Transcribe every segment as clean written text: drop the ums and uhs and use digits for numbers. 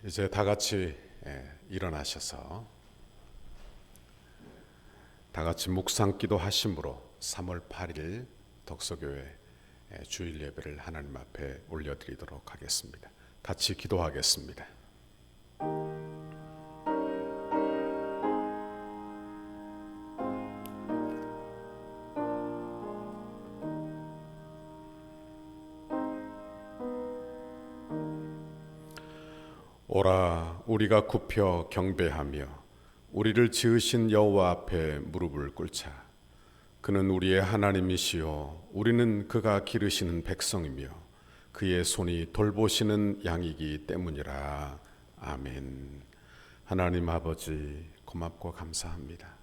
이제 다 같이 일어나셔서 다 같이 묵상기도 하심으로 3월 8일 덕서교회 주일 예배를 하나님 앞에 올려드리도록 하겠습니다. 같이 기도하겠습니다. 오라 우리가 굽혀 경배하며 우리를 지으신 여호와 앞에 무릎을 꿇자. 그는 우리의 하나님이시요 우리는 그가 기르시는 백성이며 그의 손이 돌보시는 양이기 때문이라. 아멘. 하나님 아버지 고맙고 감사합니다.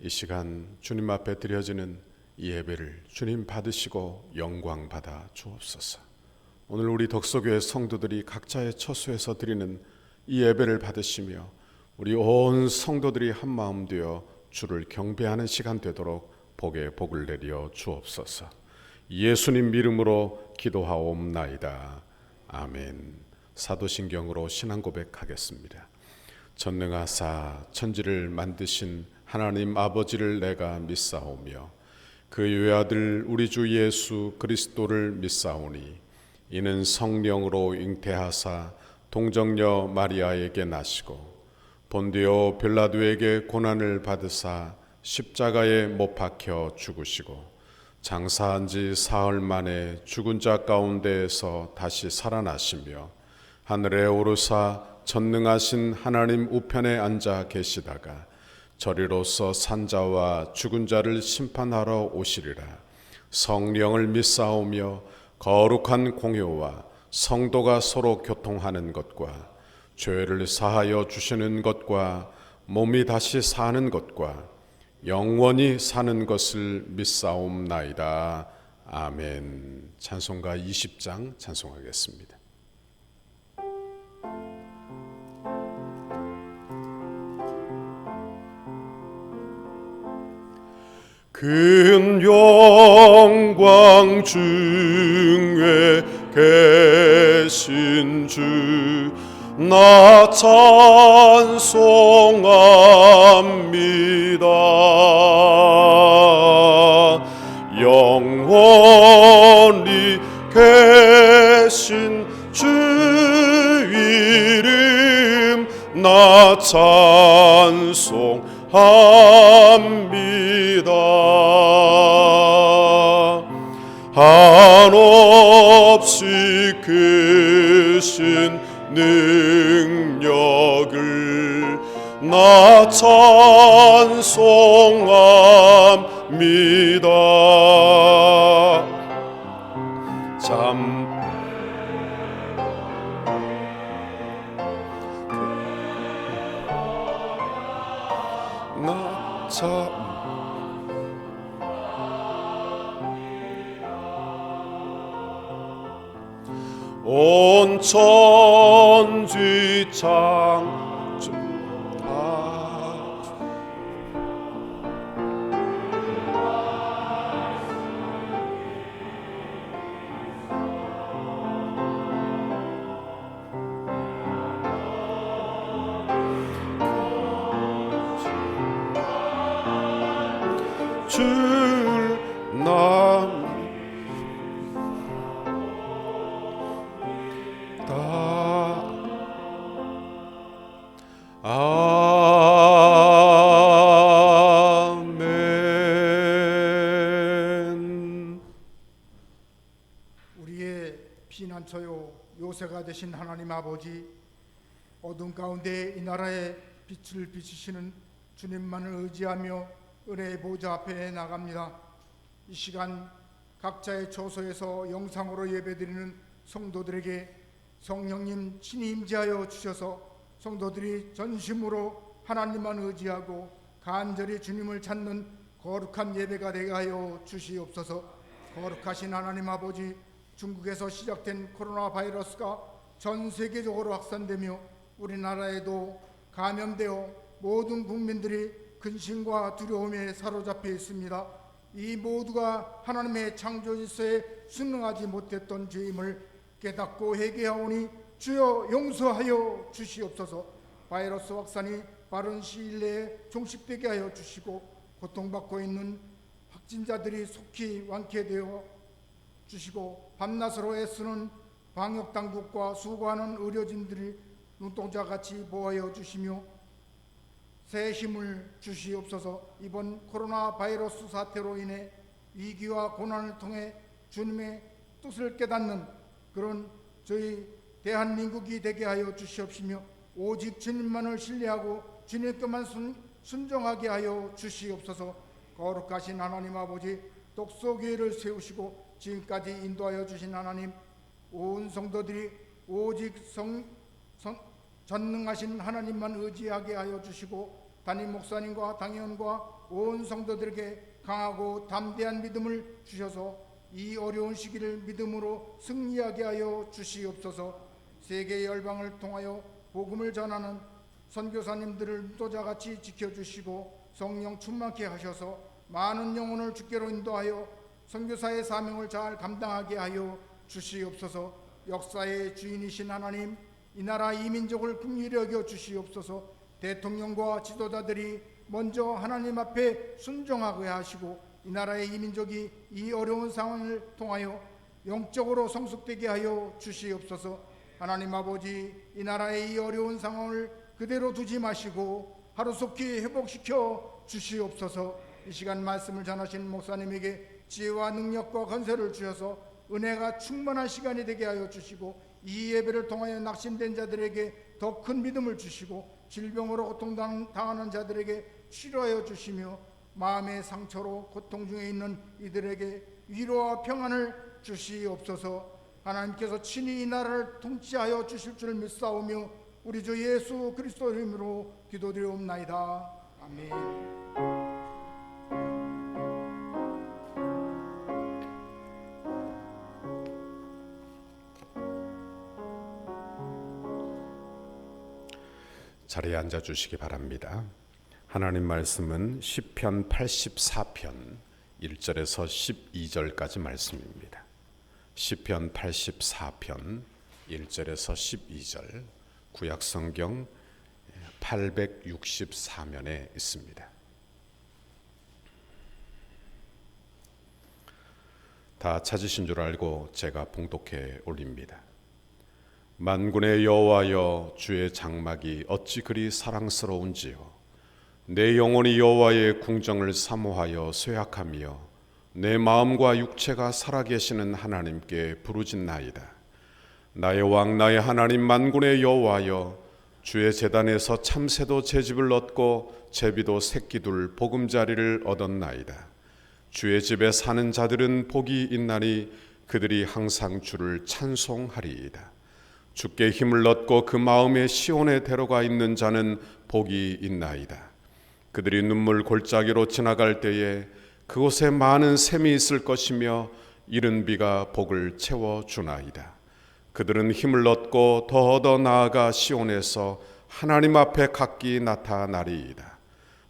이 시간 주님 앞에 드려지는 이 예배를 주님 받으시고 영광 받아 주옵소서. 오늘 우리 덕서교회 성도들이 각자의 처소에서 드리는 이 예배를 받으시며 우리 온 성도들이 한마음 되어 주를 경배하는 시간 되도록 복에 복을 내려 주옵소서. 예수님 이름으로 기도하옵나이다. 아멘. 사도신경으로 신앙 고백하겠습니다. 전능하사 천지를 만드신 하나님 아버지를 내가 믿사오며 그 외아들 우리 주 예수 그리스도를 믿사오니 이는 성령으로 잉태하사 동정녀 마리아에게 나시고 본디오 빌라도에게 고난을 받으사 십자가에 못 박혀 죽으시고 장사한 지 사흘 만에 죽은 자 가운데에서 다시 살아나시며 하늘에 오르사 전능하신 하나님 우편에 앉아 계시다가 저리로서 산자와 죽은 자를 심판하러 오시리라. 성령을 믿사오며 거룩한 공효와 성도가 서로 교통하는 것과 죄를 사하여 주시는 것과 몸이 다시 사는 것과 영원히 사는 것을 믿사옵나이다. 아멘. 찬송가 20장 찬송하겠습니다. 큰 영광 중에 계신 주 나 찬송합니다. 영원히 계신 주 이름 나 찬송합니다. 한없이 크신 능력을 나 찬송합니다. 온 천지 창조 줄 남 아멘. 우리의 피난처요 요새가 되신 하나님 아버지, 어둠 가운데 이 나라에 빛을 비추시는 주님만을 의지하며 은혜의 보좌 앞에 나갑니다. 이 시간 각자의 처소에서 영상으로 예배드리는 성도들에게 성령님 친히 임재하여 주셔서 성도들이 전심으로 하나님만 의지하고 간절히 주님을 찾는 거룩한 예배가 되게 하여 주시옵소서. 거룩하신 하나님 아버지, 중국에서 시작된 코로나 바이러스가 전 세계적으로 확산되며 우리나라에도 감염되어 모든 국민들이 근심과 두려움에 사로잡혀 있습니다. 이 모두가 하나님의 창조 질서에 순응하지 못했던 죄임을 깨닫고 회개하오니 주여 용서하여 주시옵소서. 바이러스 확산이 빠른 시일 내에 종식되게 하여 주시고 고통받고 있는 확진자들이 속히 완쾌되어 주시고 밤낮으로 애쓰는 방역당국과 수고하는 의료진들이 눈동자같이 보호하여 주시며 새 힘을 주시옵소서. 이번 코로나 바이러스 사태로 인해 위기와 고난을 통해 주님의 뜻을 깨닫는 그런 저희 대한민국이 되게 하여 주시옵시며 오직 주님만을 신뢰하고 주님께만 순종하게 하여 주시옵소서. 거룩하신 하나님 아버지, 독서교회를 세우시고 지금까지 인도하여 주신 하나님, 온 성도들이 오직 전능하신 하나님만 의지하게 하여 주시고 담임 목사님과 당회원과 온 성도들에게 강하고 담대한 믿음을 주셔서 이 어려운 시기를 믿음으로 승리하게 하여 주시옵소서. 세계 열방을 통하여 복음을 전하는 선교사님들을 눈도자같이 지켜주시고 성령 충만케 하셔서 많은 영혼을 주께로 인도하여 선교사의 사명을 잘 감당하게 하여 주시옵소서. 역사의 주인이신 하나님, 이 나라 이 민족을 긍휼히 여겨 주시옵소서. 대통령과 지도자들이 먼저 하나님 앞에 순종하게 하시고 이 나라의 이 민족이 이 어려운 상황을 통하여 영적으로 성숙되게 하여 주시옵소서. 하나님 아버지, 이 나라의 이 어려운 상황을 그대로 두지 마시고 하루속히 회복시켜 주시옵소서. 이 시간 말씀을 전하신 목사님에게 지혜와 능력과 건설을 주셔서 은혜가 충만한 시간이 되게 하여 주시고 이 예배를 통하여 낙심된 자들에게 더 큰 믿음을 주시고 질병으로 고통당하는 자들에게 치료하여 주시며 마음의 상처로 고통 중에 있는 이들에게 위로와 평안을 주시옵소서. 하나님께서 친히 이 나라를 통치하여 주실 줄 믿사오며 우리 주 예수 그리스도 이름으로 기도드리옵나이다. 아멘. 자리에 앉아 주시기 바랍니다. 하나님 말씀은 시편 84편 1절에서 12절까지 말씀입니다. 시편 84편 1절에서 12절, 구약성경 864면에 있습니다. 다 찾으신 줄 알고 제가 봉독해 올립니다. 만군의 여호와여, 주의 장막이 어찌 그리 사랑스러운지요. 내 영혼이 여호와의 궁정을 사모하여 쇠약하며 내 마음과 육체가 살아계시는 하나님께 부르짖나이다. 나의 왕 나의 하나님 만군의 여호와여, 주의 제단에서 참새도 제집을 얻고 제비도 새끼둘 보금자리를 얻었나이다. 주의 집에 사는 자들은 복이 있나니 그들이 항상 주를 찬송하리이다. 주께 힘을 얻고 그 마음에 시온에 데려가 있는 자는 복이 있나이다. 그들이 눈물 골짜기로 지나갈 때에 그곳에 많은 샘이 있을 것이며 이른 비가 복을 채워주나이다. 그들은 힘을 얻고 더 나아가 시온에서 하나님 앞에 각기 나타나리이다.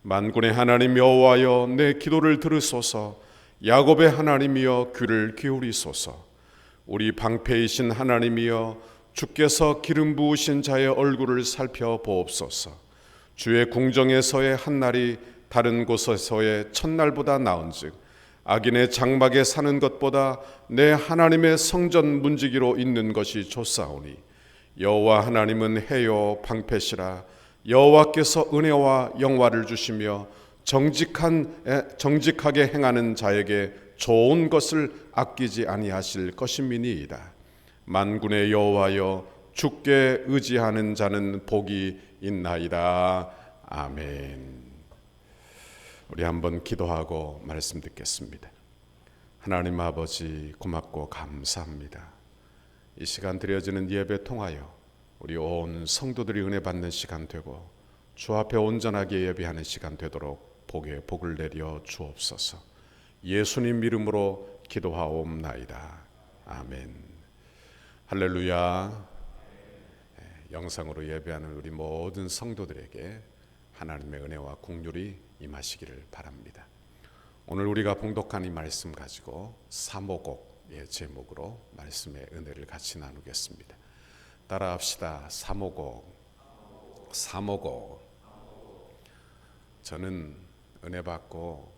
만군의 하나님 여호와여, 내 기도를 들으소서. 야곱의 하나님이여, 귀를 기울이소서. 우리 방패이신 하나님이여, 주께서 기름 부으신 자의 얼굴을 살펴보옵소서. 주의 궁정에서의 한날이 다른 곳에서의 첫날보다 나은즉 악인의 장막에 사는 것보다 내 하나님의 성전 문지기로 있는 것이 좋사오니 여호와 하나님은 해요 방패시라. 여호와께서 은혜와 영화를 주시며 정직하게 행하는 자에게 좋은 것을 아끼지 아니하실 것임이니이다. 만군의 여호와여, 주께 의지하는 자는 복이 있나이다. 아멘. 우리 한번 기도하고 말씀 듣겠습니다. 하나님 아버지, 고맙고 감사합니다. 이 시간 드려지는 예배 통하여 우리 온 성도들이 은혜 받는 시간 되고 주 앞에 온전하게 예배하는 시간 되도록 복을 내려 주옵소서. 예수님 이름으로 기도하옵나이다. 아멘. 할렐루야. 영상으로 예배하는 우리 모든 성도들에게 하나님의 은혜와 긍휼이 임하시기를 바랍니다. 오늘 우리가 봉독한 이 말씀 가지고 사모곡의 제목으로 말씀의 은혜를 같이 나누겠습니다. 따라합시다. 사모곡. 저는 은혜 받고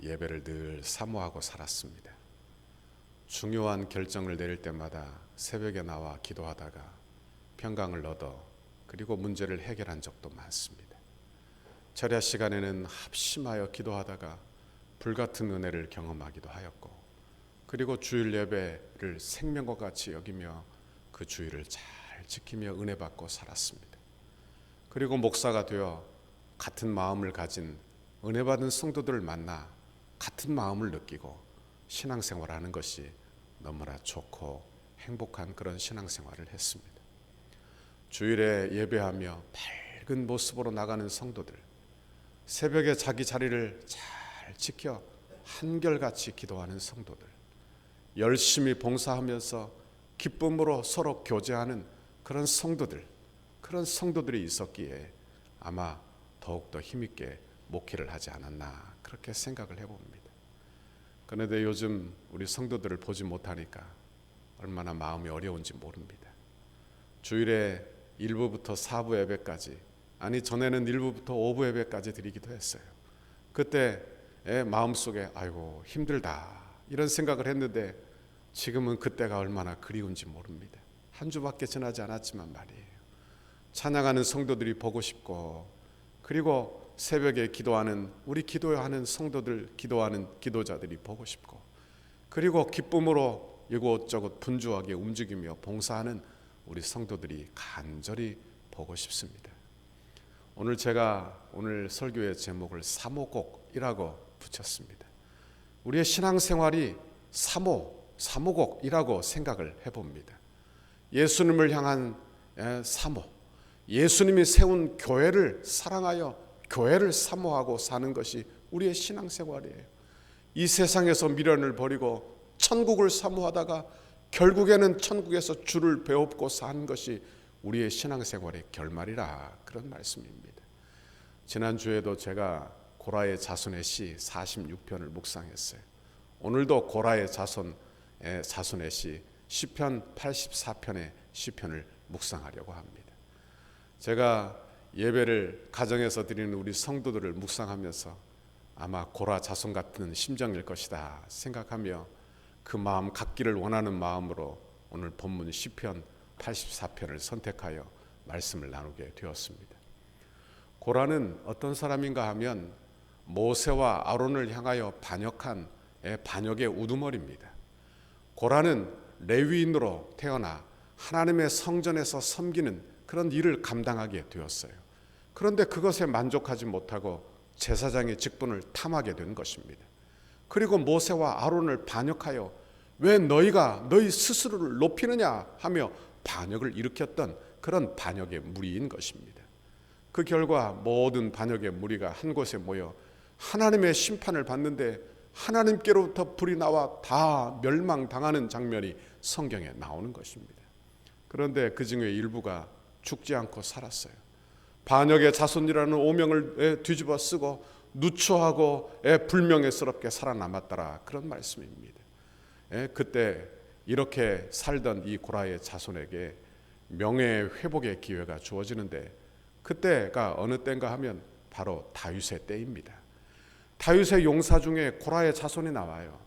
예배를 늘 사모하고 살았습니다. 중요한 결정을 내릴 때마다 새벽에 나와 기도하다가 평강을 얻어 그리고 문제를 해결한 적도 많습니다. 철야 시간에는 합심하여 기도하다가 불같은 은혜를 경험하기도 하였고, 그리고 주일 예배를 생명과 같이 여기며 그 주일을 잘 지키며 은혜 받고 살았습니다. 그리고 목사가 되어 같은 마음을 가진 은혜 받은 성도들을 만나 같은 마음을 느끼고 신앙생활하는 것이 너무나 좋고 행복한 그런 신앙생활을 했습니다. 주일에 예배하며 밝은 모습으로 나가는 성도들, 새벽에 자기 자리를 잘 지켜 한결같이 기도하는 성도들, 열심히 봉사하면서 기쁨으로 서로 교제하는 그런 성도들이 있었기에 아마 더욱더 힘있게 목회를 하지 않았나 그렇게 생각을 해봅니다. 그런데 요즘 우리 성도들을 보지 못하니까 얼마나 마음이 어려운지 모릅니다. 주일에 1부부터 4부 예배까지, 아니 전에는 1부부터 5부 예배까지 드리기도 했어요. 그때 마음속에 아이고 힘들다 이런 생각을 했는데 지금은 그때가 얼마나 그리운지 모릅니다. 한 주밖에 지나지 않았지만 말이에요. 찬양하는 성도들이 보고 싶고, 그리고 새벽에 기도하는 우리 기도하는 성도들, 기도하는 기도자들이 보고 싶고, 그리고 기쁨으로 이곳저곳 분주하게 움직이며 봉사하는 우리 성도들이 간절히 보고 싶습니다. 제가 오늘 설교의 제목을 사모곡이라고 붙였습니다. 우리의 신앙생활이 사모곡이라고 생각을 해봅니다. 예수님을 향한 사모, 예수님이 세운 교회를 사랑하여 교회를 사모하고 사는 것이 우리의 신앙생활이에요. 이 세상에서 미련을 버리고 천국을 사모하다가 결국에는 천국에서 주를 배웁고 사는 것이 우리의 신앙생활의 결말이라 그런 말씀입니다. 지난주에도 제가 고라의 자손의 시 46편을 묵상했어요. 오늘도 고라의 자손의 시 시편 84편의 시편을 묵상하려고 합니다. 제가 예배를 가정에서 드리는 우리 성도들을 묵상하면서 아마 고라 자손 같은 심정일 것이다 생각하며 그 마음 갖기를 원하는 마음으로 오늘 본문 시편 84편을 선택하여 말씀을 나누게 되었습니다. 고라는 어떤 사람인가 하면 모세와 아론을 향하여 반역한 반역의 우두머리입니다. 고라는 레위인으로 태어나 하나님의 성전에서 섬기는 그런 일을 감당하게 되었어요. 그런데 그것에 만족하지 못하고 제사장의 직분을 탐하게 된 것입니다. 그리고 모세와 아론을 반역하여 왜 너희가 너희 스스로를 높이느냐 하며 반역을 일으켰던 그런 반역의 무리인 것입니다. 그 결과 모든 반역의 무리가 한 곳에 모여 하나님의 심판을 받는데 하나님께로부터 불이 나와 다 멸망당하는 장면이 성경에 나오는 것입니다. 그런데 그 중에 일부가 죽지 않고 살았어요. 반역의 자손이라는 오명을 뒤집어 쓰고 누추하고 불명예스럽게 살아남았더라 그런 말씀입니다. 그때 이렇게 살던 이 고라의 자손에게 명예 회복의 기회가 주어지는데 그때가 어느 때인가 하면 바로 다윗의 때입니다. 다윗의 용사 중에 고라의 자손이 나와요.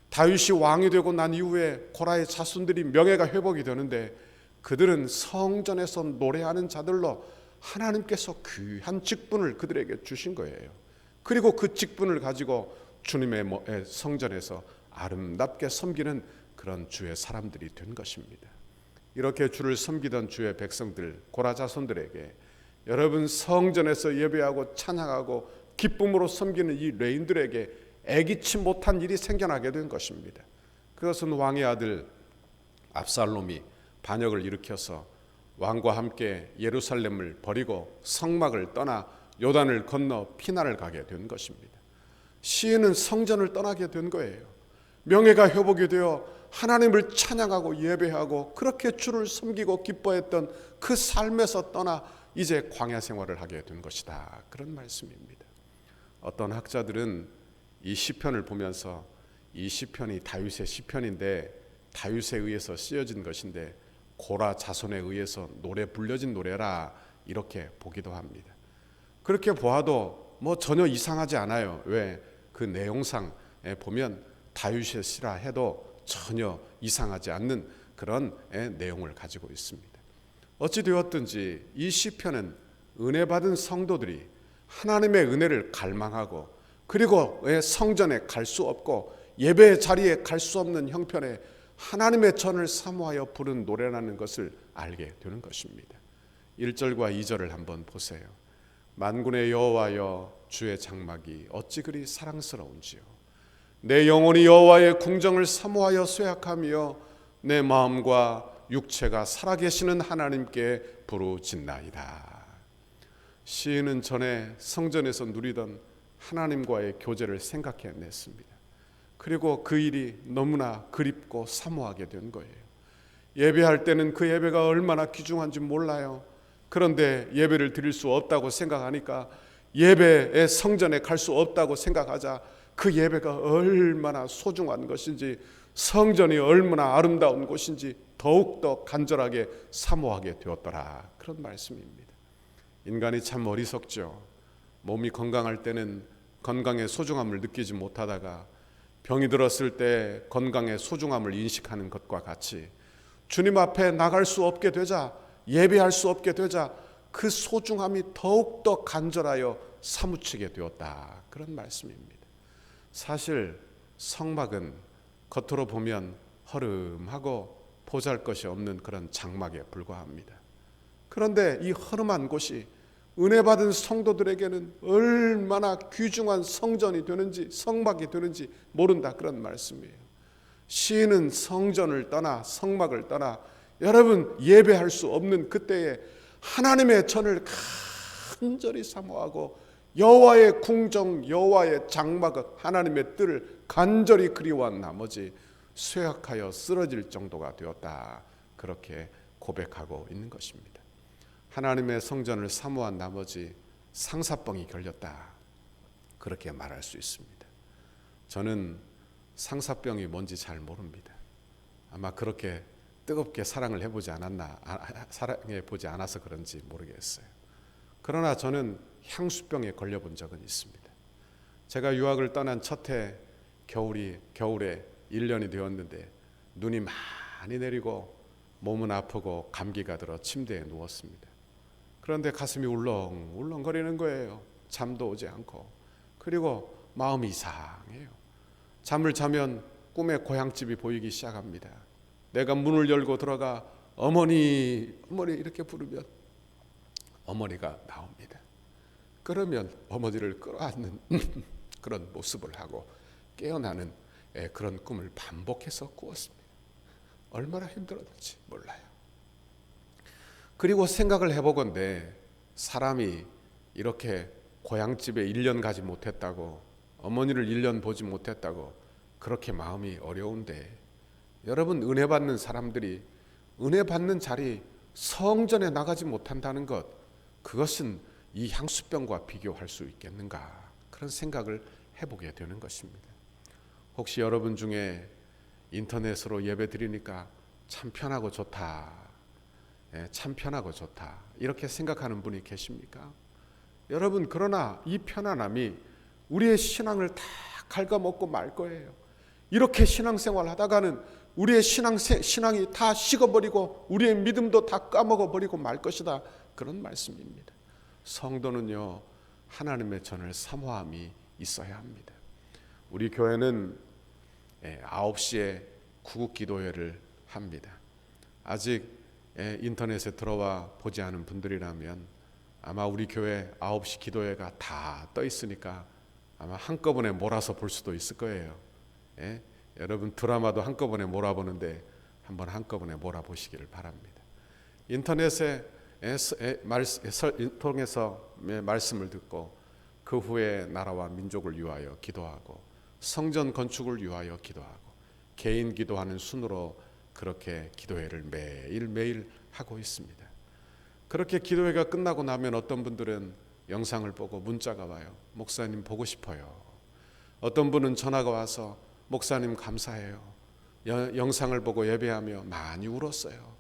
다윗이 왕이 되고 난 이후에 고라의 자손들이 명예가 회복이 되는데 그들은 성전에서 노래하는 자들로 하나님께서 귀한 직분을 그들에게 주신 거예요. 그리고 그 직분을 가지고 주님의 성전에서 아름답게 섬기는 그런 주의 사람들이 된 것입니다. 이렇게 주를 섬기던 주의 백성들, 고라 자손들에게 여러분 성전에서 예배하고 찬양하고 기쁨으로 섬기는 이 레인들에게 애기치 못한 일이 생겨나게 된 것입니다. 그것은 왕의 아들 압살롬이 반역을 일으켜서 왕과 함께 예루살렘을 버리고 성막을 떠나 요단을 건너 피난을 가게 된 것입니다. 시인은 성전을 떠나게 된 거예요. 명예가 회복이 되어 하나님을 찬양하고 예배하고 그렇게 주를 섬기고 기뻐했던 그 삶에서 떠나 이제 광야 생활을 하게 된 것이다. 그런 말씀입니다. 어떤 학자들은 이 시편을 보면서 이 시편이 다윗의 시편인데 다윗에 의해서 쓰여진 것인데 고라 자손에 의해서 노래 불려진 노래라 이렇게 보기도 합니다. 그렇게 보아도 뭐 전혀 이상하지 않아요. 왜? 그 내용상 보면 다윗의 시라 해도 전혀 이상하지 않는 그런 내용을 가지고 있습니다. 어찌 되었든지 이 시편은 은혜 받은 성도들이 하나님의 은혜를 갈망하고 그리고 성전에 갈 수 없고 예배의 자리에 갈 수 없는 형편에 하나님의 전을 사모하여 부른 노래라는 것을 알게 되는 것입니다. 1절과 2절을 한번 보세요. 만군의 여호와여 주의 장막이 어찌 그리 사랑스러운지요. 내 영혼이 여호와의 궁정을 사모하여 쇠약하며 내 마음과 육체가 살아계시는 하나님께 부르짖나이다. 시인은 전에 성전에서 누리던 하나님과의 교제를 생각해냈습니다. 그리고 그 일이 너무나 그립고 사모하게 된 거예요. 예배할 때는 그 예배가 얼마나 귀중한지 몰라요. 그런데 예배를 드릴 수 없다고 생각하니까 예배의 성전에 갈 수 없다고 생각하자 그 예배가 얼마나 소중한 것인지 성전이 얼마나 아름다운 곳인지 더욱더 간절하게 사모하게 되었더라. 그런 말씀입니다. 인간이 참 어리석죠. 몸이 건강할 때는 건강의 소중함을 느끼지 못하다가 병이 들었을 때 건강의 소중함을 인식하는 것과 같이 주님 앞에 나갈 수 없게 되자 예배할 수 없게 되자 그 소중함이 더욱더 간절하여 사무치게 되었다. 그런 말씀입니다. 사실 성막은 겉으로 보면 허름하고 보잘것이 없는 그런 장막에 불과합니다. 그런데 이 허름한 곳이 은혜 받은 성도들에게는 얼마나 귀중한 성전이 되는지 성막이 되는지 모른다. 그런 말씀이에요. 시인은 성전을 떠나 성막을 떠나 여러분 예배할 수 없는 그때에 하나님의 전을 간절히 사모하고 여호와의 궁정 여호와의 장막을 하나님의 뜰을 간절히 그리워한 나머지 쇠약하여 쓰러질 정도가 되었다. 그렇게 고백하고 있는 것입니다. 하나님의 성전을 사모한 나머지 상사병이 걸렸다. 그렇게 말할 수 있습니다. 저는 상사병이 뭔지 잘 모릅니다. 아마 그렇게 뜨겁게 사랑을 해보지 않았나, 사랑해 보지 않아서 그런지 모르겠어요. 그러나 저는 향수병에 걸려본 적은 있습니다. 제가 유학을 떠난 첫 해 겨울에 1년이 되었는데 눈이 많이 내리고 몸은 아프고 감기가 들어 침대에 누웠습니다. 그런데 가슴이 울렁울렁거리는 거예요. 잠도 오지 않고. 그리고 마음이 이상해요. 잠을 자면 꿈에 고향집이 보이기 시작합니다. 내가 문을 열고 들어가 어머니 이렇게 부르면 어머니가 나옵니다. 그러면 어머니를 끌어안는 그런 모습을 하고 깨어나는 그런 꿈을 반복해서 꾸었습니다. 얼마나 힘들었는지 몰라요. 그리고 생각을 해보건대 사람이 이렇게 고향집에 1년 가지 못했다고 어머니를 1년 보지 못했다고 그렇게 마음이 어려운데 여러분 은혜 받는 사람들이 은혜 받는 자리 성전에 나가지 못한다는 것 그것은 이 향수병과 비교할 수 있겠는가 그런 생각을 해보게 되는 것입니다. 혹시 여러분 중에 인터넷으로 예배 드리니까 참 편하고 좋다. 참 편하고 좋다. 이렇게 생각하는 분이 계십니까? 여러분 그러나 이 편안함이 우리의 신앙을 다 갉아먹고 말 거예요. 이렇게 신앙생활 하다가는 우리의 신앙이 다 식어버리고 우리의 믿음도 다 까먹어버리고 말 것이다. 그런 말씀입니다. 성도는요 하나님의 전을 사모함이 있어야 합니다. 우리 교회는 9시에 구국기도회를 합니다. 아직 인터넷에 들어와 보지 않은 분들이라면 아마 우리 교회 9시 기도회가 다 떠 있으니까 아마 한꺼번에 몰아서 볼 수도 있을 거예요. 여러분 드라마도 한꺼번에 몰아보는데 한번 한꺼번에 몰아보시기를 바랍니다. 인터넷에 통해서 말씀을 듣고 그 후에 나라와 민족을 위하여 기도하고 성전 건축을 위하여 기도하고 개인 기도하는 순으로 그렇게 기도회를 매일매일 하고 있습니다. 그렇게 기도회가 끝나고 나면 어떤 분들은 영상을 보고 문자가 와요. 목사님 보고 싶어요. 어떤 분은 전화가 와서 목사님 감사해요. 영상을 보고 예배하며 많이 울었어요.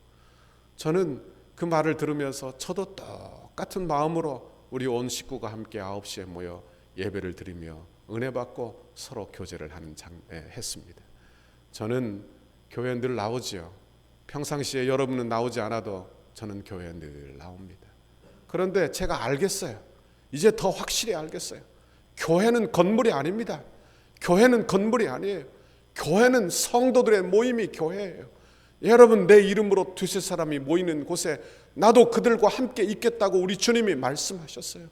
저는 그 말을 들으면서 저도 똑같은 마음으로 우리 온 식구가 함께 9시에 모여 예배를 드리며 은혜 받고 서로 교제를 했습니다. 저는 교회 늘 나오지요. 평상시에 여러분은 나오지 않아도 저는 교회에 늘 나옵니다. 그런데 제가 알겠어요. 이제 더 확실히 알겠어요. 교회는 건물이 아닙니다. 교회는 건물이 아니에요. 교회는 성도들의 모임이 교회예요. 여러분, 내 이름으로 두세 사람이 모이는 곳에 나도 그들과 함께 있겠다고 우리 주님이 말씀하셨어요.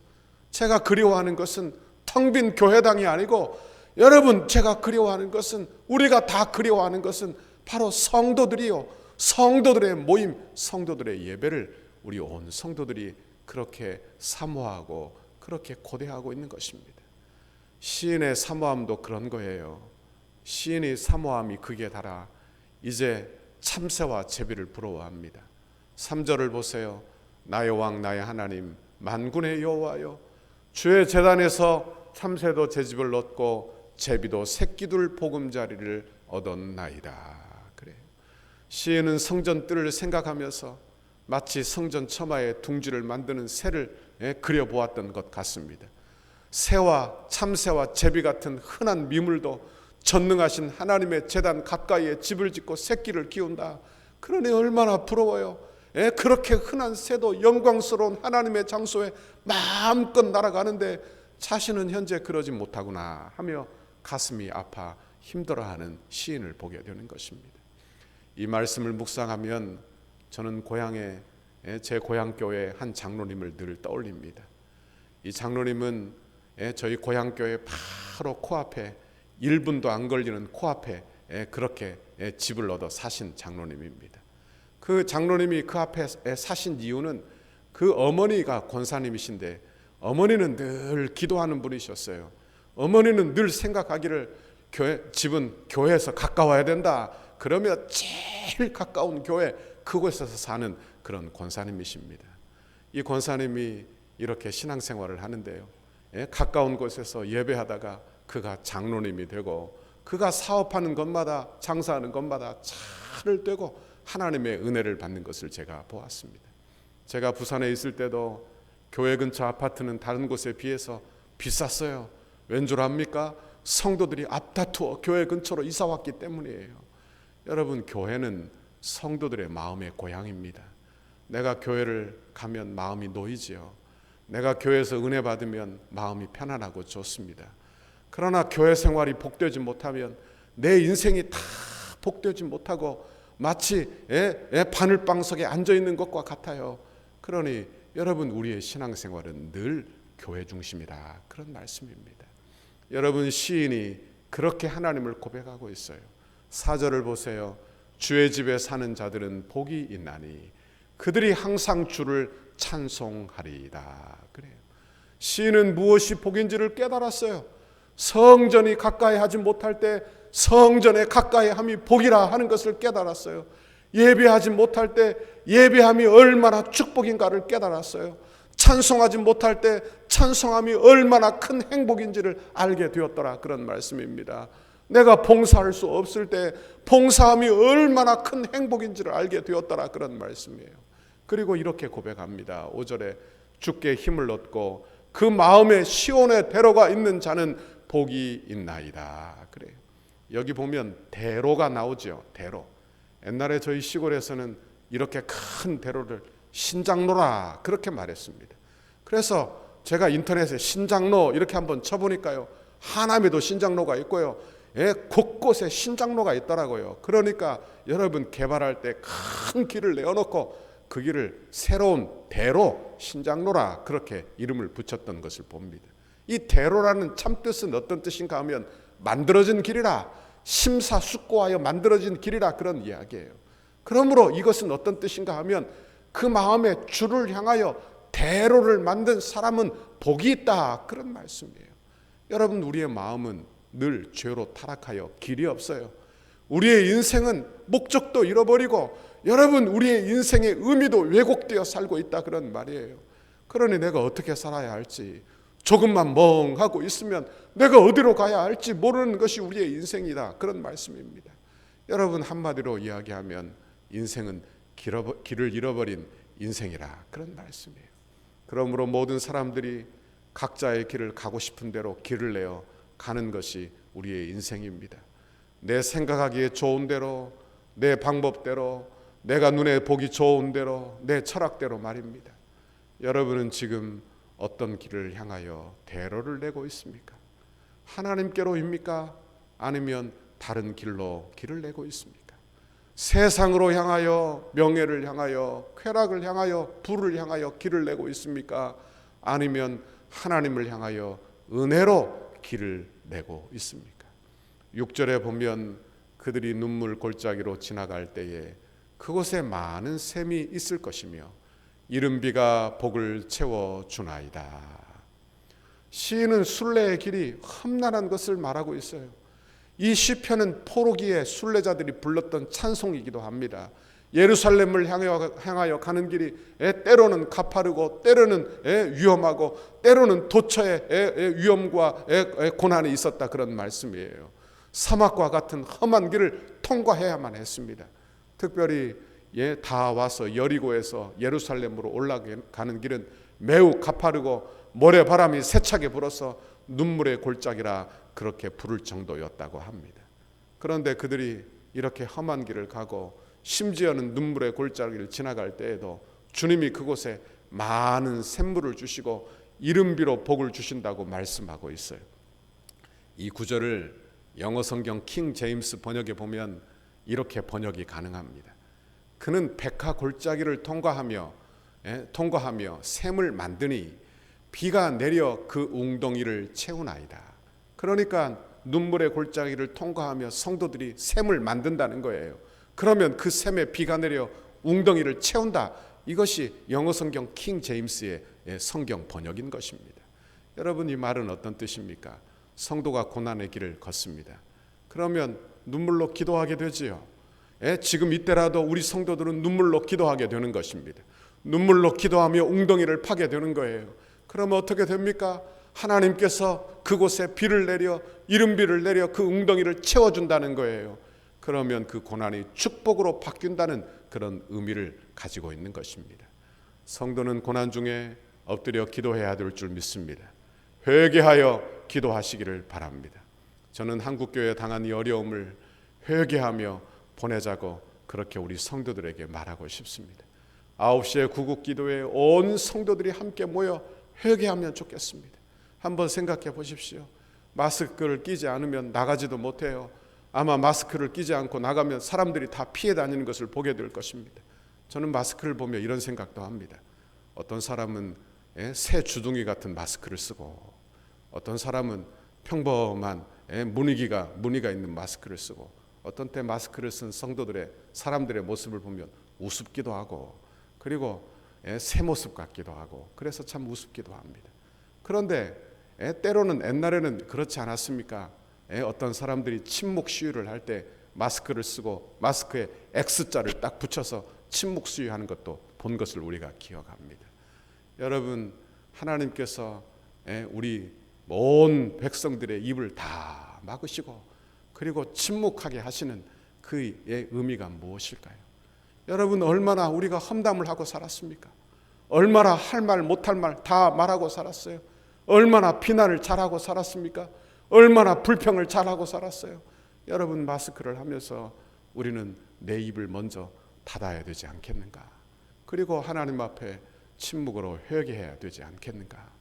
제가 그리워하는 것은 텅 빈 교회당이 아니고, 여러분, 제가 그리워하는 것은, 우리가 다 그리워하는 것은 바로 성도들이요, 성도들의 모임, 성도들의 예배를 우리 온 성도들이 그렇게 사모하고 그렇게 고대하고 있는 것입니다. 시인의 사모함도 그런 거예요. 시인의 사모함이 극에 달아 이제 참새와 제비를 부러워합니다. 3절을 보세요. 나의 왕 나의 하나님 만군의 여호와여, 주의 제단에서 참새도 제 집을 얻고 제비도 새끼둘 보금자리를 얻었나이다. 그래요. 시인은 성전 뜰을 생각하면서 마치 성전 처마에 둥지를 만드는 새를 그려보았던 것 같습니다. 새와 참새와 제비 같은 흔한 미물도 전능하신 하나님의 제단 가까이에 집을 짓고 새끼를 키운다. 그러니 얼마나 부러워요. 그렇게 흔한 새도 영광스러운 하나님의 장소에 마음껏 날아가는데 자신은 현재 그러지 못하구나 하며 가슴이 아파 힘들어하는 시인을 보게 되는 것입니다. 이 말씀을 묵상하면 저는 제 고향교회 한 장로님을 늘 떠올립니다. 이 장로님은 저희 고향교회 바로 코앞에 1분도 안 걸리는 코앞에 그렇게 집을 얻어 사신 장로님입니다. 그 장로님이 그 앞에 사신 이유는 그 어머니가 권사님이신데 어머니는 늘 기도하는 분이셨어요. 어머니는 늘 생각하기를 집은 교회에서 가까워야 된다. 그러면 제일 가까운 교회 그곳에서 사는 그런 권사님이십니다. 이 권사님이 이렇게 신앙생활을 하는데요, 가까운 곳에서 예배하다가 그가 장로님이 되고 그가 사업하는 것마다 장사하는 것마다 차를 떼고 하나님의 은혜를 받는 것을 제가 보았습니다. 제가 부산에 있을 때도 교회 근처 아파트는 다른 곳에 비해서 비쌌어요. 왠 줄 압니까? 성도들이 앞다투어 교회 근처로 이사 왔기 때문이에요. 여러분, 교회는 성도들의 마음의 고향입니다. 내가 교회를 가면 마음이 놓이지요. 내가 교회에서 은혜 받으면 마음이 편안하고 좋습니다. 그러나 교회 생활이 복되지 못하면 내 인생이 다 복되지 못하고 마치 바늘방석에 앉아있는 것과 같아요. 그러니 여러분, 우리의 신앙생활은 늘 교회 중심이다, 그런 말씀입니다. 여러분, 시인이 그렇게 하나님을 고백하고 있어요. 4절을 보세요. 주의 집에 사는 자들은 복이 있나니 그들이 항상 주를 찬송하리이다. 그래요. 시인은 무엇이 복인지를 깨달았어요. 성전이 가까이 하지 못할 때 성전에 가까이 함이 복이라 하는 것을 깨달았어요. 예배하지 못할 때 예배함이 얼마나 축복인가를 깨달았어요. 찬송하지 못할 때 찬송함이 얼마나 큰 행복인지를 알게 되었더라, 그런 말씀입니다. 내가 봉사할 수 없을 때 봉사함이 얼마나 큰 행복인지를 알게 되었더라, 그런 말씀이에요. 그리고 이렇게 고백합니다. 5절에 주께 힘을 얻고 그 마음에 시온의 대로가 있는 자는 복이 있나이다. 그래요. 여기 보면 대로가 나오죠. 대로. 옛날에 저희 시골에서는 이렇게 큰 대로를 신장로라 그렇게 말했습니다. 그래서 제가 인터넷에 신장로 이렇게 한번 쳐보니까요, 하남에도 신장로가 있고요, 곳곳에 신장로가 있더라고요. 그러니까 여러분, 개발할 때 큰 길을 내어놓고 그 길을 새로운 대로, 신장로라 그렇게 이름을 붙였던 것을 봅니다. 이 대로라는 참뜻은 어떤 뜻인가 하면 만들어진 길이라, 심사숙고하여 만들어진 길이라, 그런 이야기예요. 그러므로 이것은 어떤 뜻인가 하면 그 마음에 주를 향하여 대로를 만든 사람은 복이 있다, 그런 말씀이에요. 여러분, 우리의 마음은 늘 죄로 타락하여 길이 없어요. 우리의 인생은 목적도 잃어버리고 여러분, 우리의 인생의 의미도 왜곡되어 살고 있다, 그런 말이에요. 그러니 내가 어떻게 살아야 할지, 조금만 멍하고 있으면 내가 어디로 가야 할지 모르는 것이 우리의 인생이다, 그런 말씀입니다. 여러분, 한마디로 이야기하면 인생은 길을 잃어버린 인생이라 그런 말씀이에요. 그러므로 모든 사람들이 각자의 길을 가고 싶은 대로 길을 내어 가는 것이 우리의 인생입니다. 내 생각하기에 좋은 대로, 내 방법대로, 내가 눈에 보기 좋은 대로, 내 철학대로 말입니다. 여러분은 지금 어떤 길을 향하여 대로를 내고 있습니까? 하나님께로입니까? 아니면 다른 길로 길을 내고 있습니까? 세상으로 향하여, 명예를 향하여, 쾌락을 향하여, 부를 향하여 길을 내고 있습니까? 아니면 하나님을 향하여 은혜로 길을 내고 있습니까? 6절에 보면 그들이 눈물 골짜기로 지나갈 때에 그곳에 많은 샘이 있을 것이며 이른 비가 복을 채워주나이다. 시인은 순례의 길이 험난한 것을 말하고 있어요. 이 시편은 포로기에 순례자들이 불렀던 찬송이기도 합니다. 예루살렘을 향하여 가는 길이 때로는 가파르고 때로는 위험하고 때로는 도처의 위험과 고난이 있었다, 그런 말씀이에요. 사막과 같은 험한 길을 통과해야만 했습니다. 특별히 다 와서 여리고에서 예루살렘으로 올라가는 길은 매우 가파르고 모래바람이 세차게 불어서 눈물의 골짜기라 그렇게 부를 정도였다고 합니다. 그런데 그들이 이렇게 험한 길을 가고 심지어는 눈물의 골짜기를 지나갈 때에도 주님이 그곳에 많은 샘물을 주시고 이른 비로 복을 주신다고 말씀하고 있어요. 이 구절을 영어 성경 킹 제임스 번역에 보면 이렇게 번역이 가능합니다. 그는 백화 골짜기를 통과하며 샘을 만드니 비가 내려 그 웅덩이를 채우나이다. 그러니까 눈물의 골짜기를 통과하며 성도들이 샘을 만든다는 거예요. 그러면 그 샘에 비가 내려 웅덩이를 채운다. 이것이 영어 성경 킹 제임스의 성경 번역인 것입니다. 여러분, 이 말은 어떤 뜻입니까? 성도가 고난의 길을 걷습니다. 그러면 눈물로 기도하게 되지요. 지금 이때라도 우리 성도들은 눈물로 기도하게 되는 것입니다. 눈물로 기도하며 웅덩이를 파게 되는 거예요. 그러면 어떻게 됩니까? 하나님께서 그곳에 비를 내려 이른 비를 내려 그 웅덩이를 채워준다는 거예요. 그러면 그 고난이 축복으로 바뀐다는 그런 의미를 가지고 있는 것입니다. 성도는 고난 중에 엎드려 기도해야 될 줄 믿습니다. 회개하여 기도하시기를 바랍니다. 저는 한국교회에 당한 이 어려움을 회개하며 보내자고 그렇게 우리 성도들에게 말하고 싶습니다. 9시에 구국기도에 온 성도들이 함께 모여 회개하면 좋겠습니다. 한번 생각해 보십시오. 마스크를 끼지 않으면 나가지도 못해요. 아마 마스크를 끼지 않고 나가면 사람들이 다 피해 다니는 것을 보게 될 것입니다. 저는 마스크를 보며 이런 생각도 합니다. 어떤 사람은 새 주둥이 같은 마스크를 쓰고 어떤 사람은 평범한 무늬가 있는 마스크를 쓰고 어떤 때 마스크를 쓴 사람들의 모습을 보면 우습기도 하고 그리고 새 모습 같기도 하고 그래서 참 우습기도 합니다. 그런데 때로는 옛날에는 그렇지 않았습니까? 어떤 사람들이 침묵 시위를 할 때 마스크를 쓰고 마스크에 X자를 딱 붙여서 침묵 시위하는 것도 본 것을 우리가 기억합니다. 여러분, 하나님께서 우리 온 백성들의 입을 다 막으시고 그리고 침묵하게 하시는 그의 의미가 무엇일까요? 여러분, 얼마나 우리가 험담을 하고 살았습니까? 얼마나 할 말 못할 말 다 말하고 살았어요. 얼마나 비난을 잘하고 살았습니까? 얼마나 불평을 잘하고 살았어요. 여러분, 마스크를 하면서 우리는 내 입을 먼저 닫아야 되지 않겠는가? 그리고 하나님 앞에 침묵으로 회개해야 되지 않겠는가?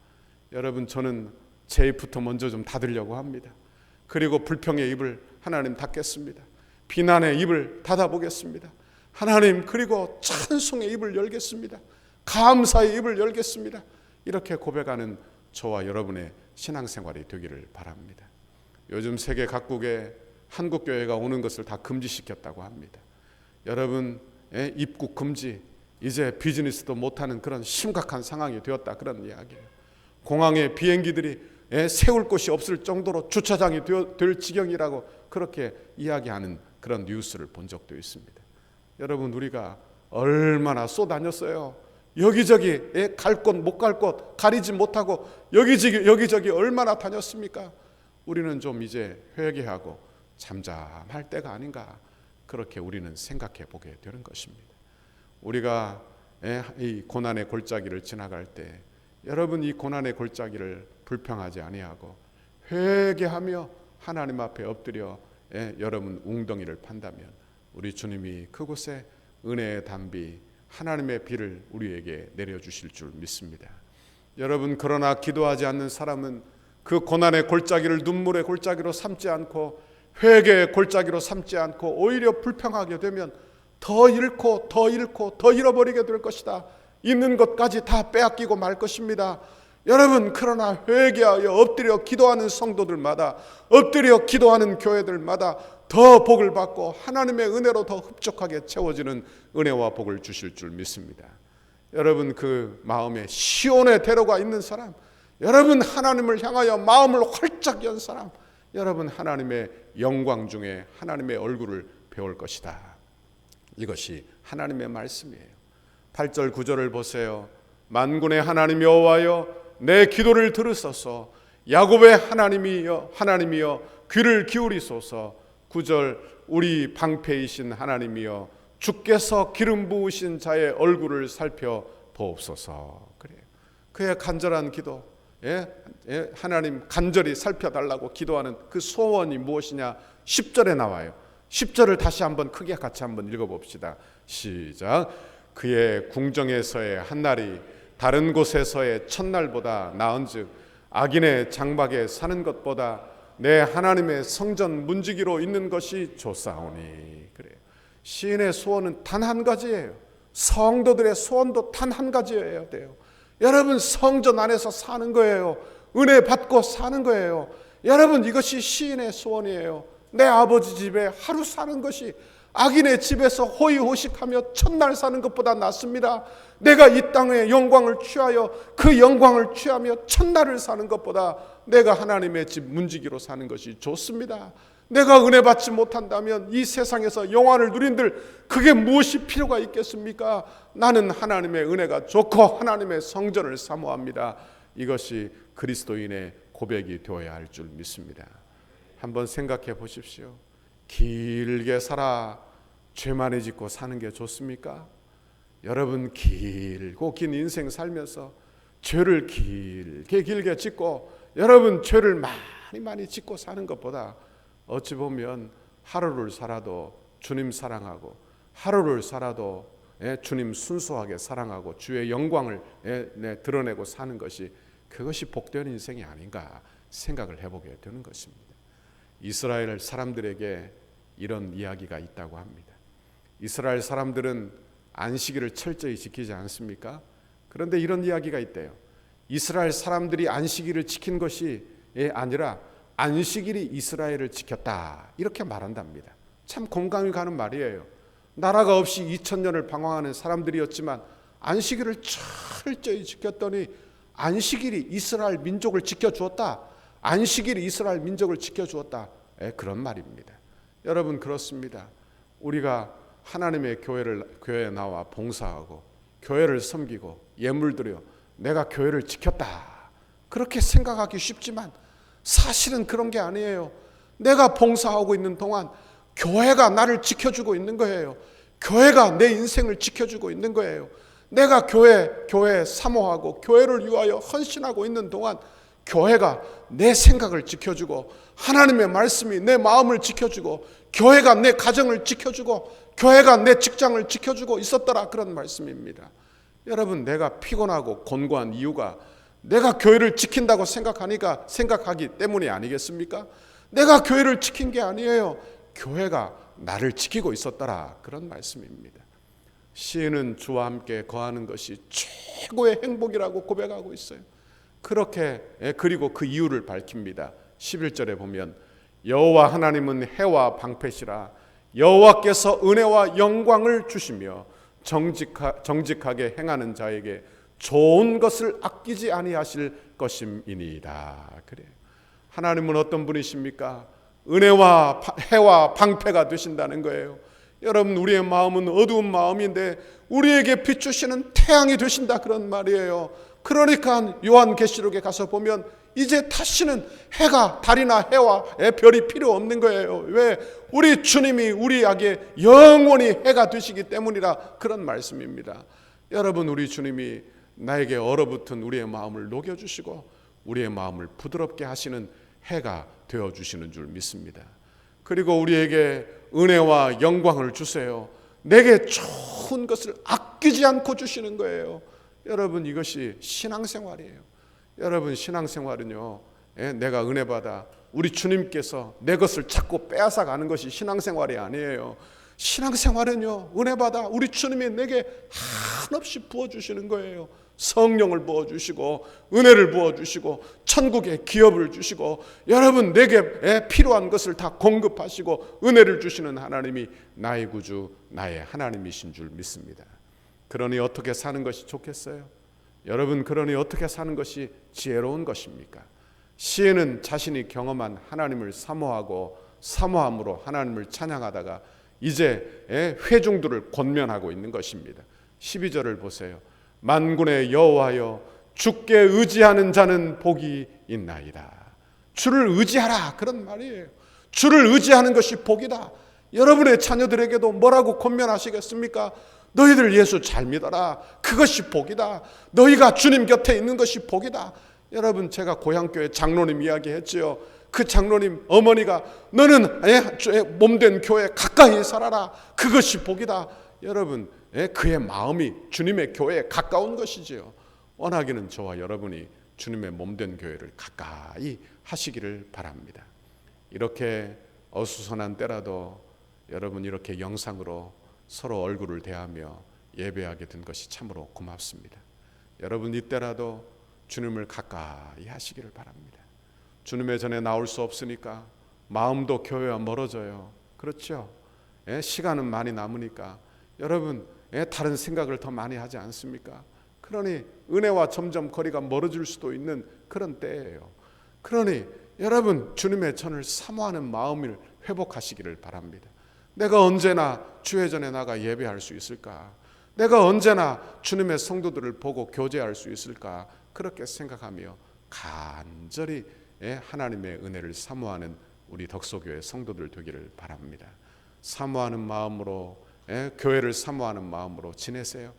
여러분, 저는 제 입부터 먼저 좀 닫으려고 합니다. 그리고 불평의 입을 하나님 닫겠습니다. 비난의 입을 닫아보겠습니다. 하나님, 그리고 찬송의 입을 열겠습니다. 감사의 입을 열겠습니다. 이렇게 고백하는 저와 여러분의 신앙생활이 되기를 바랍니다. 요즘 세계 각국에 한국교회가 오는 것을 다 금지시켰다고 합니다. 여러분, 입국 금지, 이제 비즈니스도 못하는 그런 심각한 상황이 되었다, 그런 이야기예요. 공항에 비행기들이 세울 곳이 없을 정도로 주차장이 될 지경이라고 그렇게 이야기하는 그런 뉴스를 본 적도 있습니다. 여러분, 우리가 얼마나 쏘다녔어요. 여기저기 갈 곳 못 갈 곳 가리지 못하고 여기저기 얼마나 다녔습니까? 우리는 좀 이제 회개하고 잠잠할 때가 아닌가, 그렇게 우리는 생각해 보게 되는 것입니다. 우리가 이 고난의 골짜기를 지나갈 때 여러분 이 고난의 골짜기를 불평하지 아니하고 회개하며 하나님 앞에 엎드려 여러분 웅덩이를 판다면 우리 주님이 그곳에 은혜의 담비 하나님의 비를 우리에게 내려주실 줄 믿습니다. 여러분 그러나 기도하지 않는 사람은 그 고난의 골짜기를 눈물의 골짜기로 삼지 않고 회개의 골짜기로 삼지 않고 오히려 불평하게 되면 더 잃고 더 잃고 더 잃어버리게 될 것이다. 있는 것까지 다 빼앗기고 말 것입니다. 여러분 그러나 회개하여 엎드려 기도하는 성도들마다 엎드려 기도하는 교회들마다 더 복을 받고 하나님의 은혜로 더 흡족하게 채워지는 은혜와 복을 주실 줄 믿습니다. 여러분 그 마음에 시온의 대로가 있는 사람, 여러분 하나님을 향하여 마음을 활짝 연 사람, 여러분 하나님의 영광 중에 하나님의 얼굴을 배울 것이다. 이것이 하나님의 말씀이에요. 8절 9절을 보세요. 만군의 하나님 여호와여 내 기도를 들으소서. 야곱의 하나님이여 귀를 기울이소서. 9절 우리 방패이신 하나님이여 주께서 기름 부으신 자의 얼굴을 살펴보옵소서. 그래요. 그의 간절한 기도, 하나님 간절히 살펴달라고 기도하는 그 소원이 무엇이냐? 10절에 나와요. 10절을 다시 한번 크게 같이 한번 읽어봅시다. 시작. 그의 궁정에서의 한날이 다른 곳에서의 첫날보다 나은즉 악인의 장막에 사는 것보다 내 하나님의 성전 문지기로 있는 것이 좋사오니. 그래요. 시인의 소원은 단 한 가지예요. 성도들의 소원도 단 한 가지여야 돼요. 여러분 성전 안에서 사는 거예요. 은혜 받고 사는 거예요. 여러분 이것이 시인의 소원이에요. 내 아버지 집에 하루 사는 것이 악인의 집에서 호의호식하며 첫날 사는 것보다 낫습니다. 내가 이 땅의 영광을 취하여 그 영광을 취하며 첫날을 사는 것보다 내가 하나님의 집 문지기로 사는 것이 좋습니다. 내가 은혜 받지 못한다면 이 세상에서 영화를 누린들 그게 무엇이 필요가 있겠습니까? 나는 하나님의 은혜가 좋고 하나님의 성전을 사모합니다. 이것이 그리스도인의 고백이 되어야 할 줄 믿습니다. 한번 생각해 보십시오. 길게 살아 죄 많이 짓고 사는 게 좋습니까? 여러분 길고 긴 인생 살면서 죄를 길게 짓고 여러분 죄를 많이 짓고 사는 것보다 어찌 보면 하루를 살아도 주님 사랑하고 하루를 살아도 주님 순수하게 사랑하고 주의 영광을 드러내고 사는 것이 그것이 복된 인생이 아닌가 생각을 해보게 되는 것입니다. 이스라엘 사람들에게 이런 이야기가 있다고 합니다. 이스라엘 사람들은 안식일을 철저히 지키지 않습니까? 그런데 이런 이야기가 있대요. 이스라엘 사람들이 안식일을 지킨 것이 아니라 안식일이 이스라엘을 지켰다 이렇게 말한답니다. 참 공감이 가는 말이에요. 나라가 없이 2000년을 방황하는 사람들이었지만 안식일을 철저히 지켰더니 안식일이 이스라엘 민족을 지켜주었다. 안식일이 이스라엘 민족을 지켜주었다. 그런 말입니다. 여러분 그렇습니다. 우리가 하나님의 교회에 나와 봉사하고 교회를 섬기고 예물 드려 내가 교회를 지켰다. 그렇게 생각하기 쉽지만 사실은 그런 게 아니에요. 내가 봉사하고 있는 동안 교회가 나를 지켜주고 있는 거예요. 교회가 내 인생을 지켜주고 있는 거예요. 내가 교회 사모하고 교회를 위하여 헌신하고 있는 동안 교회가 내 생각을 지켜주고 하나님의 말씀이 내 마음을 지켜주고 교회가 내 가정을 지켜주고 교회가 내 직장을 지켜주고 있었더라 그런 말씀입니다. 여러분 내가 피곤하고 곤고한 이유가 내가 교회를 지킨다고 생각하기 때문이 아니겠습니까? 내가 교회를 지킨 게 아니에요. 교회가 나를 지키고 있었더라 그런 말씀입니다. 시인은 주와 함께 거하는 것이 최고의 행복이라고 고백하고 있어요. 그렇게 그리고 그 이유를 밝힙니다. 11절에 보면 여호와 하나님은 해와 방패시라 여호와께서 은혜와 영광을 주시며 정직하게 행하는 자에게 좋은 것을 아끼지 아니하실 것임이니이다. 그래요. 하나님은 어떤 분이십니까? 은혜와 해와 방패가 되신다는 거예요. 여러분 우리의 마음은 어두운 마음인데 우리에게 비추시는 태양이 되신다 그런 말이에요. 그러니까 요한계시록에 가서 보면 이제 다시는 해가 달이나 해와 별이 필요 없는 거예요. 왜? 우리 주님이 우리에게 영원히 해가 되시기 때문이라 그런 말씀입니다. 여러분, 우리 주님이 나에게 얼어붙은 우리의 마음을 녹여주시고 우리의 마음을 부드럽게 하시는 해가 되어주시는 줄 믿습니다. 그리고 우리에게 은혜와 영광을 주세요. 내게 좋은 것을 아끼지 않고 주시는 거예요. 여러분, 이것이 신앙생활이에요. 여러분, 신앙생활은요, 내가 은혜 받아 우리 주님께서 내 것을 자꾸 빼앗아 가는 것이 신앙생활이 아니에요. 신앙생활은요, 은혜 받아 우리 주님이 내게 한없이 부어주시는 거예요. 성령을 부어주시고 은혜를 부어주시고 천국의 기업을 주시고 여러분, 내게 필요한 것을 다 공급하시고 은혜를 주시는 하나님이 나의 구주, 나의 하나님이신 줄 믿습니다. 그러니 어떻게 사는 것이 좋겠어요? 여러분, 그러니 어떻게 사는 것이 지혜로운 것입니까? 시인은 자신이 경험한 하나님을 사모하고 사모함으로 하나님을 찬양하다가 이제 회중들을 권면하고 있는 것입니다. 12절을 보세요. 만군의 여호와여, 주께 의지하는 자는 복이 있나이다. 주를 의지하라, 그런 말이에요. 주를 의지하는 것이 복이다. 여러분의 자녀들에게도 뭐라고 권면하시겠습니까? 너희들 예수 잘 믿어라. 그것이 복이다. 너희가 주님 곁에 있는 것이 복이다. 여러분, 제가 고향교회 장로님 이야기했지요. 그 장로님 어머니가 너는 몸된 교회 가까이 살아라. 그것이 복이다. 여러분, 그의 마음이 주님의 교회에 가까운 것이지요. 원하기는 저와 여러분이 주님의 몸된 교회를 가까이 하시기를 바랍니다. 이렇게 어수선한 때라도 여러분, 이렇게 영상으로 서로 얼굴을 대하며 예배하게 된 것이 참으로 고맙습니다. 여러분, 이때라도 주님을 가까이 하시기를 바랍니다. 주님의 전에 나올 수 없으니까 마음도 교회와 멀어져요. 그렇죠? 시간은 많이 남으니까 여러분, 다른 생각을 더 많이 하지 않습니까? 그러니 은혜와 점점 거리가 멀어질 수도 있는 그런 때예요. 그러니 여러분, 주님의 전을 사모하는 마음을 회복하시기를 바랍니다. 내가 언제나 주의 전에 나가 예배할 수 있을까? 내가 언제나 주님의 성도들을 보고 교제할 수 있을까? 그렇게 생각하며 간절히 하나님의 은혜를 사모하는 우리 덕소교회 성도들 되기를 바랍니다. 사모하는 마음으로, 교회를 사모하는 마음으로 지내세요.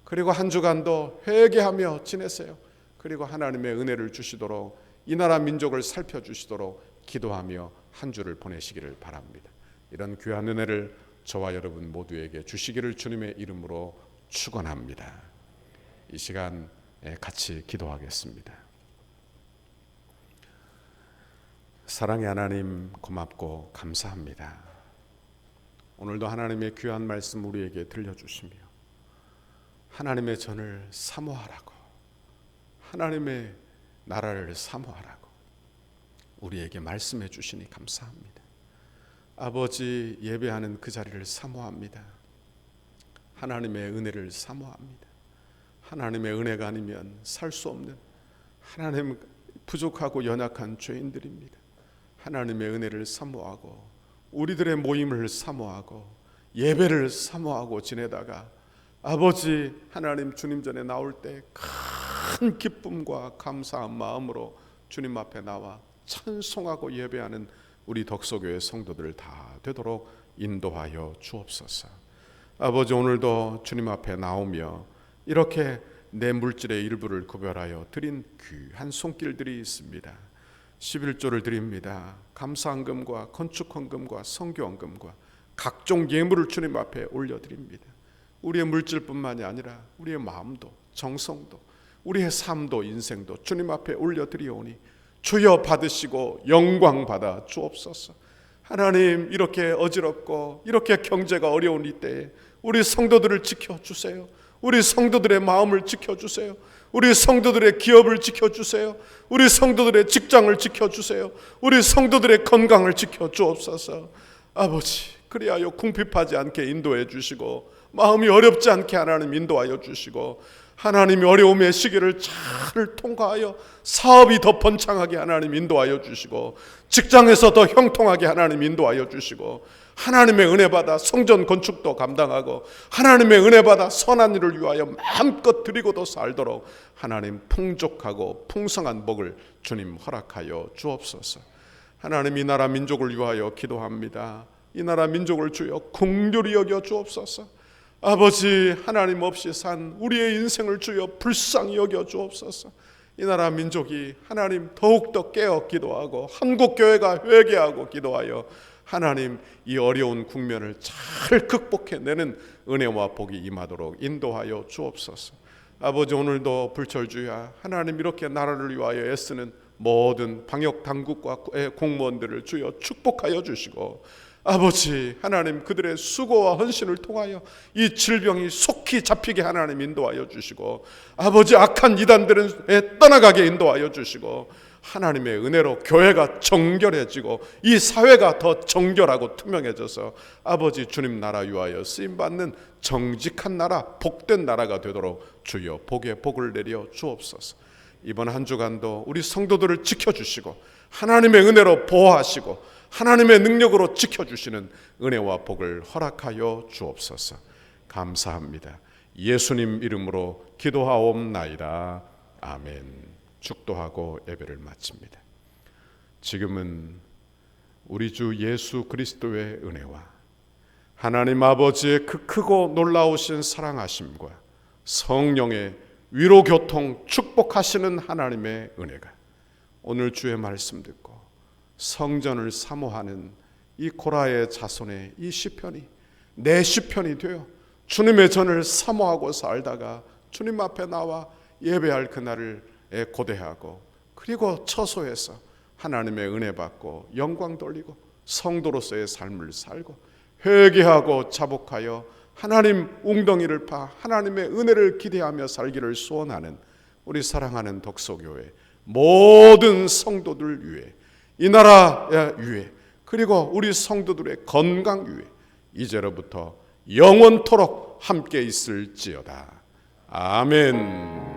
그리고 한 주간도 회개하며 지내세요. 그리고 하나님의 은혜를 주시도록, 이 나라 민족을 살펴주시도록 기도하며 한 주를 보내시기를 바랍니다. 이런 귀한 은혜를 저와 여러분 모두에게 주시기를 주님의 이름으로 축원합니다. 이 시간 같이 기도하겠습니다. 사랑의 하나님, 고맙고 감사합니다. 오늘도 하나님의 귀한 말씀 우리에게 들려주시며 하나님의 전을 사모하라고, 하나님의 나라를 사모하라고 우리에게 말씀해 주시니 감사합니다. 아버지, 예배하는 그 자리를 사모합니다. 하나님의 은혜를 사모합니다. 하나님의 은혜가 아니면 살 수 없는, 하나님 부족하고 연약한 죄인들입니다. 하나님의 은혜를 사모하고 우리들의 모임을 사모하고 예배를 사모하고 지내다가 아버지 하나님 주님 전에 나올 때 큰 기쁨과 감사한 마음으로 주님 앞에 나와 찬송하고 예배하는 우리 덕소교회 성도들 다 되도록 인도하여 주옵소서. 아버지, 오늘도 주님 앞에 나오며 이렇게 내 물질의 일부를 구별하여 드린 귀한 손길들이 있습니다. 11조를 드립니다. 감사헌금과 건축헌금과 선교헌금과 각종 예물을 주님 앞에 올려드립니다. 우리의 물질뿐만이 아니라 우리의 마음도, 정성도, 우리의 삶도, 인생도 주님 앞에 올려드리오니 주여 받으시고 영광 받아 주옵소서. 하나님, 이렇게 어지럽고 이렇게 경제가 어려운 이때에 우리 성도들을 지켜주세요. 우리 성도들의 마음을 지켜주세요. 우리 성도들의 기업을 지켜주세요. 우리 성도들의 직장을 지켜주세요. 우리 성도들의 건강을 지켜주옵소서. 아버지, 그리하여 궁핍하지 않게 인도해 주시고 마음이 어렵지 않게 하나님 인도하여 주시고 하나님이 어려움의 시기를 잘 통과하여 사업이 더 번창하게 하나님 인도하여 주시고, 직장에서 더 형통하게 하나님 인도하여 주시고, 하나님의 은혜 받아 성전 건축도 감당하고, 하나님의 은혜 받아 선한 일을 위하여 마음껏 드리고도 살도록 하나님 풍족하고 풍성한 복을 주님 허락하여 주옵소서. 하나님, 이 나라 민족을 위하여 기도합니다. 이 나라 민족을 주여 긍휼히 여겨 주옵소서. 아버지, 하나님 없이 산 우리의 인생을 주여 불쌍히 여겨 주옵소서. 이 나라 민족이 하나님 더욱더 깨어 기도하고 한국교회가 회개하고 기도하여 하나님 이 어려운 국면을 잘 극복해내는 은혜와 복이 임하도록 인도하여 주옵소서. 아버지, 오늘도 불철주야 하나님 이렇게 나라를 위하여 애쓰는 모든 방역 당국과 공무원들을 주여 축복하여 주시고, 아버지 하나님 그들의 수고와 헌신을 통하여 이 질병이 속히 잡히게 하나님 인도하여 주시고, 아버지 악한 이단들은 떠나가게 인도하여 주시고, 하나님의 은혜로 교회가 정결해지고 이 사회가 더 정결하고 투명해져서 아버지 주님 나라 위하여 쓰임받는 정직한 나라, 복된 나라가 되도록 주여 복의 복을 내려 주옵소서. 이번 한 주간도 우리 성도들을 지켜주시고 하나님의 은혜로 보호하시고 하나님의 능력으로 지켜주시는 은혜와 복을 허락하여 주옵소서. 감사합니다. 예수님 이름으로 기도하옵나이다. 아멘. 축도하고 예배를 마칩니다. 지금은 우리 주 예수 그리스도의 은혜와 하나님 아버지의 그 크고 놀라우신 사랑하심과 성령의 위로 교통 축복하시는 하나님의 은혜가 오늘 주의 말씀 듣고 성전을 사모하는 이 고라의 자손의 이 시편이 내 시편이 되어 주님의 전을 사모하고 살다가 주님 앞에 나와 예배할 그날을 고대하고, 그리고 처소에서 하나님의 은혜 받고 영광 돌리고 성도로서의 삶을 살고 회개하고 자복하여 하나님 웅덩이를 파 하나님의 은혜를 기대하며 살기를 소원하는 우리 사랑하는 덕소교회 모든 성도들 위해, 이 나라 위해, 그리고 우리 성도들의 건강 위해 이제로부터 영원토록 함께 있을지어다. 아멘.